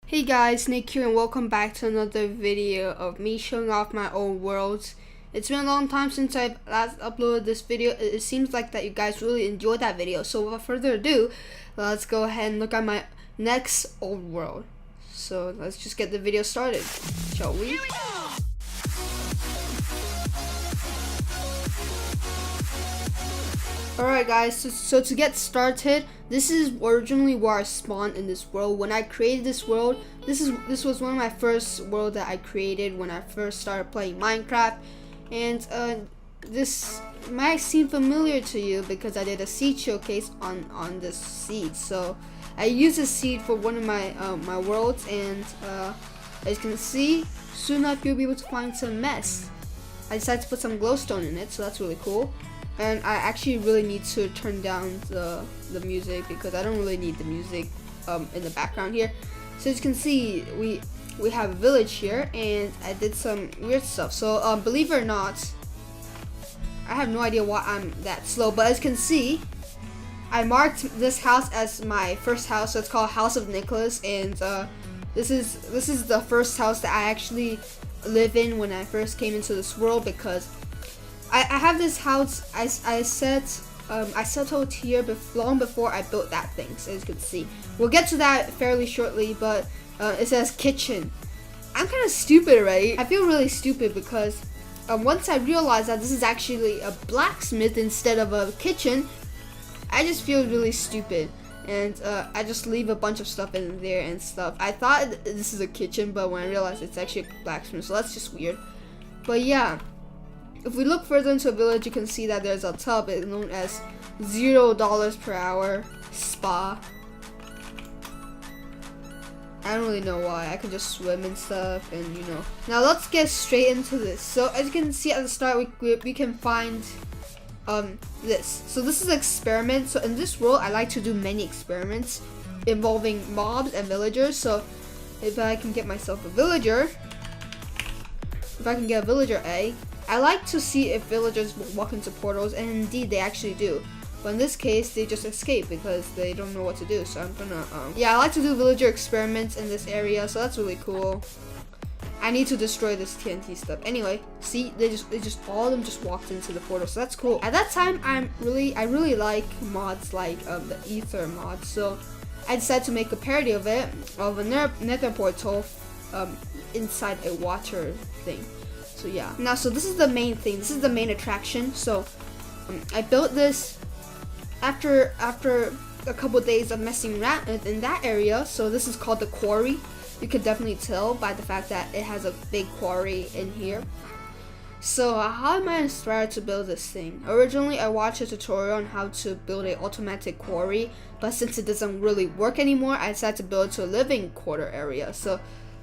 Hey guys, Nick here and welcome back to another video of me showing off my old worlds. It's been a long time since I've last uploaded this video. It seems like that you guys really enjoyed that video. So without further ado, let's go ahead and look at my next old world. So let's just get the video started, shall we? Alright guys, so to get started, this is originally where I spawned in this world. When I created this world, this was one of my first world that I created when I first started playing Minecraft. And this might seem familiar to you because I did a seed showcase on this seed. So I used this seed for one of my my worlds, and as you can see, soon enough you'll be able to find some mess. I decided to put some glowstone in it, so that's really cool. And I actually really need to turn down the music because I don't really need the music in the background here. So as you can see, we have a village here, and I did some weird stuff. So believe it or not, I have no idea why I'm that slow, but as you can see, I marked this house as my first house. So it's called House of Nicholas, and this is the first house that I actually live in when I first came into this world, because I have this house I settled here long before I built that thing. So as you can see, we'll get to that fairly shortly, but it says kitchen. I'm kind of stupid, right? I feel really stupid because once I realized that this is actually a blacksmith instead of a kitchen, I just feel really stupid. And I just leave a bunch of stuff in there and stuff. I thought this is a kitchen, but when I realized it's actually a blacksmith, so that's just weird. But yeah, if we look further into a village, you can see that there's a tub known as $0 per hour spa. I don't really know why. I could just swim and stuff, and you know. Now let's get straight into this. So as you can see at the start, we can find this. So this is an experiment. So in this world, I like to do many experiments involving mobs and villagers. So if I can get myself a villager, if I can get a villager egg, I like to see if villagers walk into portals, and indeed they actually do. But in this case, they just escape because they don't know what to do. So I'm gonna, yeah, I like to do villager experiments in this area, so that's really cool. I need to destroy this TNT stuff. Anyway, see, they just all of them just walked into the portal, so that's cool. At that time, I really like mods like the Ether mod, so I decided to make a parody of it, of a nether portal inside a water thing. So yeah. Now, so this is the main thing. This is the main attraction. So I built this after a couple days of messing around in that area. So this is called the Quarry. You could definitely tell by the fact that it has a big quarry in here. So how am I inspired to build this thing? Originally, I watched a tutorial on how to build an automatic quarry, but since it doesn't really work anymore, I decided to build it to a living quarter area. So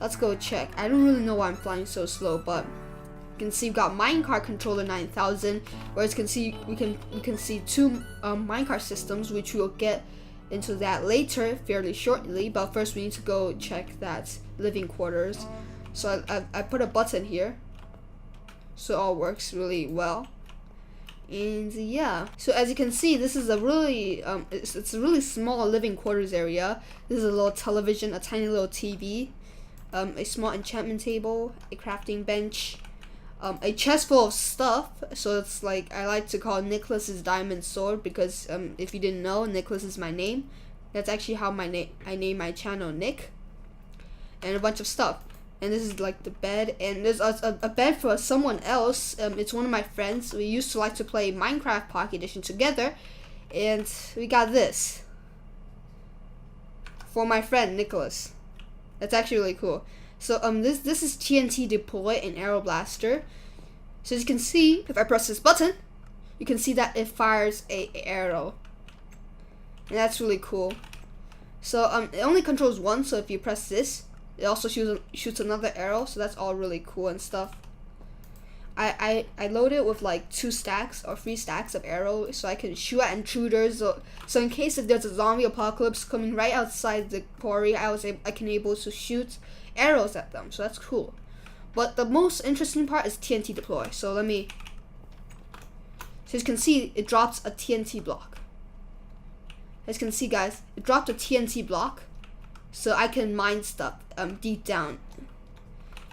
let's go check. I don't really know why I'm flying so slow, but you can see we've got minecart controller 9000, where you can see we can see two minecart systems, which we'll get into that later fairly shortly. But first we need to go check that living quarters. So I put a button here, so it all works really well. And yeah, so as you can see, this is a really it's a really small living quarters area. This is a little television, a tiny little TV, a small enchantment table, a crafting bench, a chest full of stuff. So it's like, I like to call Nicholas's diamond sword because if you didn't know, Nicholas is my name. That's actually how I name my channel, Nick. And a bunch of stuff. And this is like the bed, and there's a bed for someone else. It's one of my friends. We used to like to play Minecraft Pocket Edition together, and we got this for my friend Nicholas. That's actually really cool. So this is TNT deploy and arrow blaster. So as you can see, if I press this button, you can see that it fires a arrow, and that's really cool. So it only controls one. So if you press this, it also shoots another arrow. So that's all really cool and stuff. I load it with like 2 stacks or 3 stacks of arrows, so I can shoot at intruders. So in case if there's a zombie apocalypse coming right outside the quarry, I can able to shoot arrows at them. So that's cool. But the most interesting part is TNT deploy. So as you can see, it drops a TNT block. As you can see, guys, it dropped a TNT block, so I can mine stuff. deep down.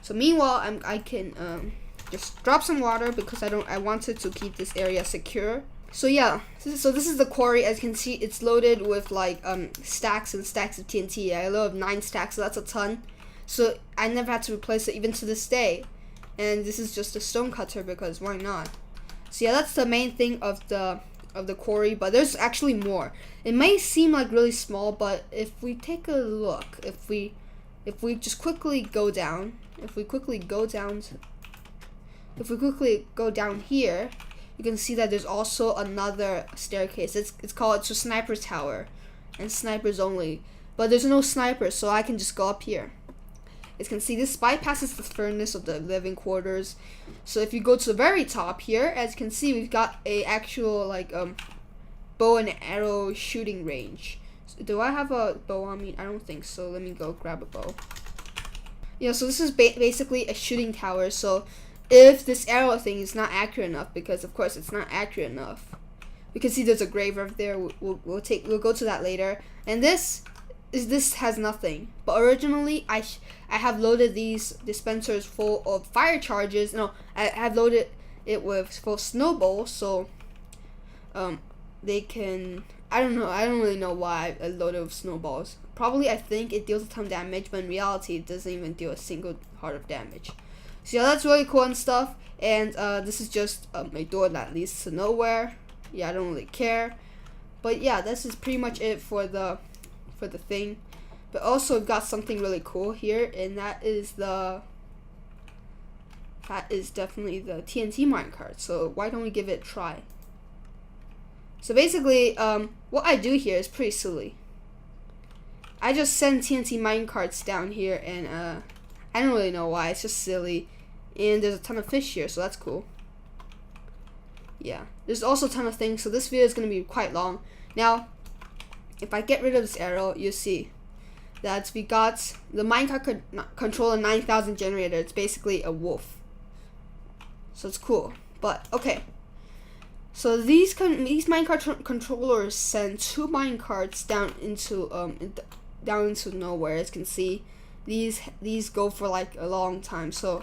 So meanwhile, I can just drop some water because I wanted to keep this area secure. So yeah, so this is the quarry. As you can see, it's loaded with like stacks and stacks of TNT. I load 9 stacks, so that's a ton. So I never had to replace it even to this day. And this is just a stone cutter because why not? So yeah, that's the main thing of the quarry, but there's actually more. It may seem like really small, but if we take a look, if we just quickly go down, if we quickly go down here, you can see that there's also another staircase. It's called a sniper tower, and snipers only. But there's no snipers, so I can just go up here. As you can see, this bypasses the furnace of the living quarters. So if you go to the very top here, as you can see, we've got a actual like bow and arrow shooting range. So, do I have a bow on me? I don't think so. Let me go grab a bow. Yeah, so this is basically a shooting tower. So if this arrow thing is not accurate enough, because of course it's not accurate enough, we can see there's a grave over there. We'll go to that later. And this has nothing. But originally I have loaded these dispensers full of fire charges. No, I have loaded it with full snowballs, so they can, I don't know, I don't really know why I loaded with snowballs. Probably I think it deals a ton of damage, but in reality it doesn't even deal a single heart of damage. So yeah, that's really cool and stuff. And this is just a door that leads to nowhere. Yeah, I don't really care. But yeah, this is pretty much it for the thing. But also we've got something really cool here, and that is definitely the TNT minecart. So why don't we give it a try? So basically, what I do here is pretty silly. I just send TNT minecarts down here, and I don't really know why. It's just silly. And there's a ton of fish here, so that's cool. Yeah, there's also a ton of things, so this video is going to be quite long. Now, if I get rid of this arrow, you'll see that we got the minecart controller 9000 generator. It's basically a wolf, so it's cool. But okay, so these minecart controllers send 2 minecarts down into nowhere. As you can see, these go for like a long time. So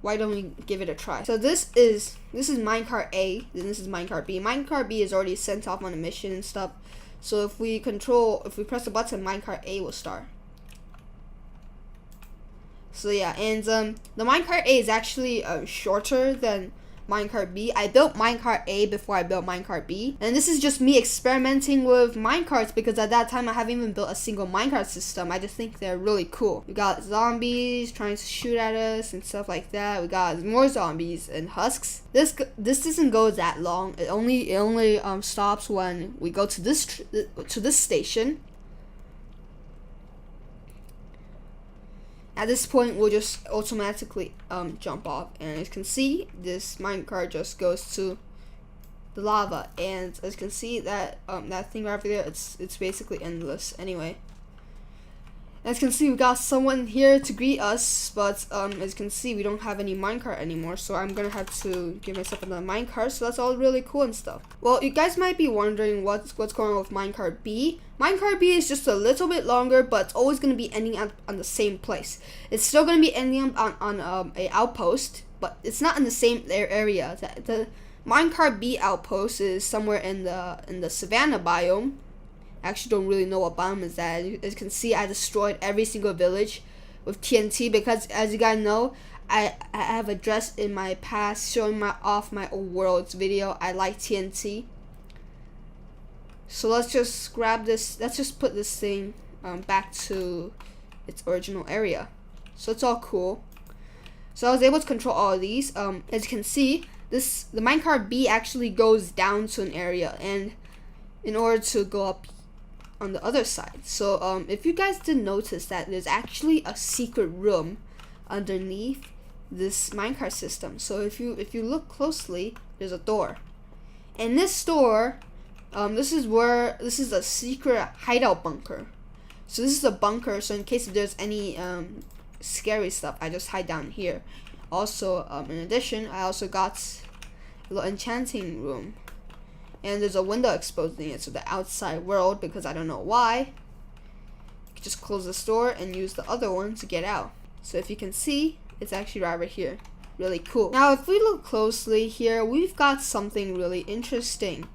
why don't we give it a try? So this is minecart A, then this is minecart B. Minecart B is already sent off on a mission and stuff. So if we press the button, minecart A will start. So yeah, and the minecart A is actually shorter than minecart B. I built minecart A before I built minecart B, and this is just me experimenting with minecarts because at that time I haven't even built a single minecart system. I just think they're really cool. We got zombies trying to shoot at us and stuff like that. We got more zombies and husks. This doesn't go that long. It only stops when we go to this station. At this point, we'll just automatically jump off, and as you can see, this minecart just goes to the lava. And as you can see, that that thing right over there, it's basically endless. Anyway, as you can see, we got someone here to greet us, but as you can see, we don't have any minecart anymore. So I'm gonna have to give myself another minecart. So that's all really cool and stuff. Well, you guys might be wondering what's going on with minecart B. Minecart B is just a little bit longer, but it's always going to be ending on the same place. It's still going to be ending on a outpost, but it's not in the same area. The minecart B outpost is somewhere in the savanna biome. I actually don't really know what biome is that. As you can see, I destroyed every single village with TNT because, as you guys know, I have addressed in my past showing off my old worlds video. I like TNT. So let's just grab this. Let's just put this thing back to its original area. So it's all cool. So I was able to control all of these. As you can see, the minecart B actually goes down to an area, and in order to go up on the other side. So if you guys didn't notice that there's actually a secret room underneath this minecart system. So if you look closely, there's a door, and this door. This is a secret hideout bunker. So this is a bunker, so in case if there's any scary stuff, I just hide down here. Also, in addition, I also got a little enchanting room. And there's a window exposed in it to the outside world because I don't know why. You just close this door and use the other one to get out. So if you can see, it's actually right over here. Really cool. Now if we look closely here, we've got something really interesting.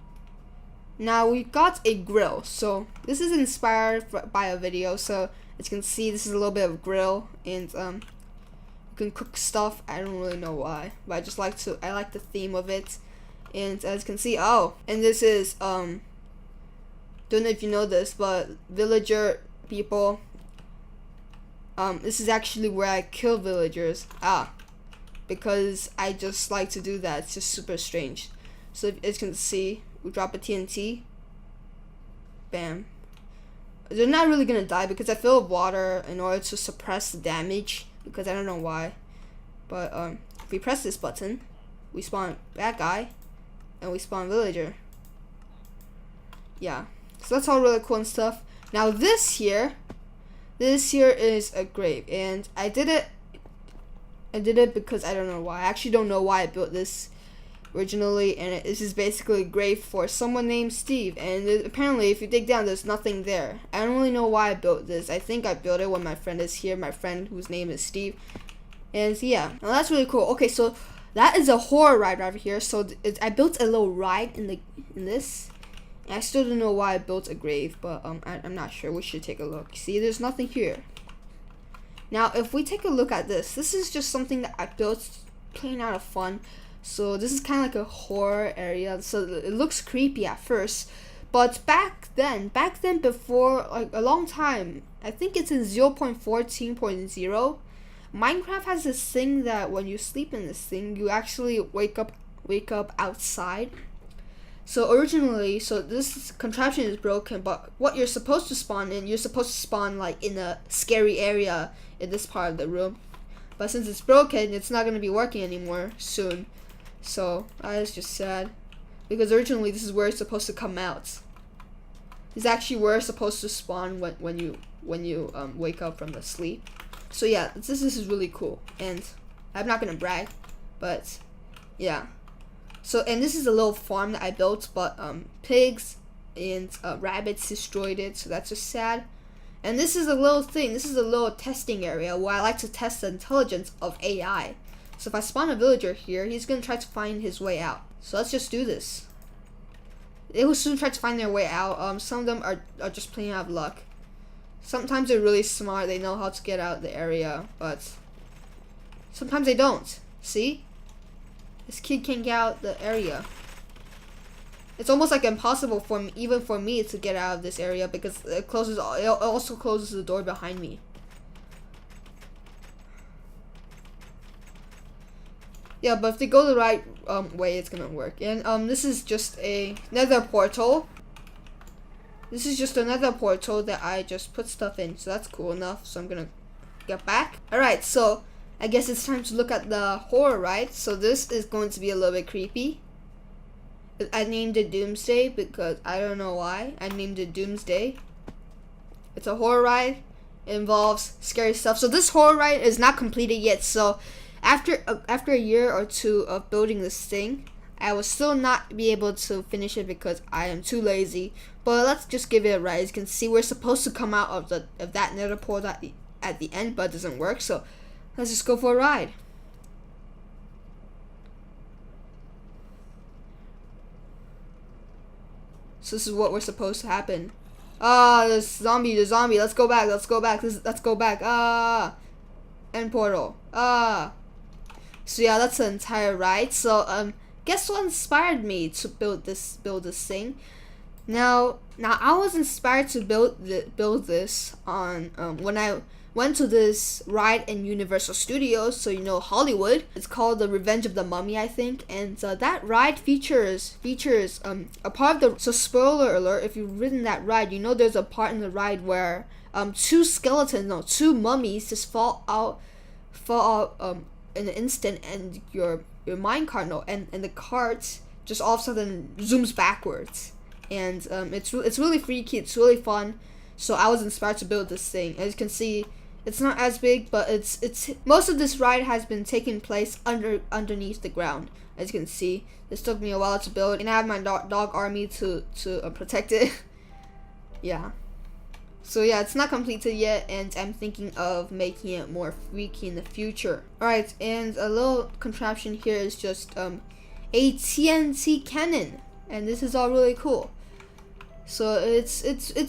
Now we've got a grill. So this is inspired by a video. So as you can see, this is a little bit of grill, and you can cook stuff. I don't really know why, but I like the theme of it. And as you can see, and this is don't know if you know this, but villager people, this is actually where I kill villagers. Because I just like to do that. It's just super strange. So as you can see, we drop a TNT. Bam. They're not really gonna die because I fill up water in order to suppress the damage, because I don't know why. But if we press this button, we spawn bad guy and we spawn villager. Yeah. So that's all really cool and stuff. Now this here is a grave, and I did it because I don't know why. I actually don't know why I built this originally, and this is basically a grave for someone named Steve, and apparently if you dig down, there's nothing there. I don't really know why I built this. I think I built it when my friend is here, my friend whose name is Steve. And yeah, now that's really cool. Okay, so that is a horror ride right over here. So I built a little ride in this. And I still don't know why I built a grave, but I'm not sure. We should take a look. See, there's nothing here. Now, if we take a look at this is just something that I built playing out of fun. So this is kind of like a horror area. So it looks creepy at first, but back then before, like a long time, I think it's in 0.14.0, Minecraft has this thing that when you sleep in this thing, you actually wake up outside. So originally, this contraption is broken, but what you're supposed to spawn in, you're supposed to spawn like in a scary area in this part of the room. But since it's broken, it's not going to be working anymore soon. So that is just sad, because originally this is where it's supposed to come out. This is actually where it's supposed to spawn when you wake up from the sleep. So yeah, this is really cool, and I'm not going to brag, but yeah. So, and this is a little farm that I built, but pigs and rabbits destroyed it, so that's just sad. And this is a little thing, this is a little testing area where I like to test the intelligence of AI. So if I spawn a villager here, he's going to try to find his way out. So let's just do this. They will soon try to find their way out. Some of them are just playing out of luck. Sometimes they're really smart, they know how to get out of the area, but sometimes they don't. See? This kid can't get out the area. It's almost like impossible for me, even for me, to get out of this area, because it also closes the door behind me. Yeah, but if they go the right way, it's gonna work. And this is just a nether portal. This is just another portal that I just put stuff in, so that's cool enough. So I'm gonna get back. Alright, so I guess it's time to look at the horror ride. So this is going to be a little bit creepy. I named it Doomsday because I don't know why. I named it Doomsday. It's a horror ride. It involves scary stuff. So this horror ride is not completed yet. So after a year or two of building this thing, I will still not be able to finish it because I am too lazy. But let's just give it a ride. As you can see, we're supposed to come out of that nether portal at the end, but it doesn't work. So let's just go for a ride. So this is what we're supposed to happen. The zombie. Let's go back. Let's go back. End portal. So yeah, that's the entire ride. So guess what inspired me to build this thing? Now I was inspired to build this on when I went to this ride in Universal Studios, so you know, Hollywood. It's called The Revenge of the Mummy, I think, and that ride features a part of the. So spoiler alert, if you've ridden that ride, you know there's a part in the ride where two mummies just fall out in an instant, and your minecart and the cart just all of a sudden zooms backwards, and it's really freaky. It's really fun. So I was inspired to build this thing. As you can see, it's not as big, but it's most of this ride has been taking place underneath the ground. As you can see, this took me a while to build, and I have my dog army to protect it. Yeah. So yeah, it's not completed yet, and I'm thinking of making it more freaky in the future. Alright, and a little contraption here is just a TNT cannon, and this is all really cool. So it's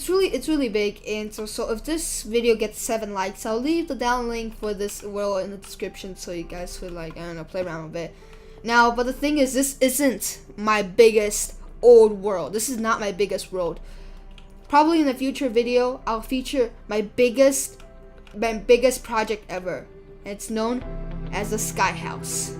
really big, and so if this video gets 7 likes, I'll leave the down link for this world in the description, so you guys could, like, I don't know, play around with it. Now, but the thing is, this isn't my biggest old world. This is not my biggest world. Probably in a future video, I'll feature my biggest project ever. It's known as the Sky House.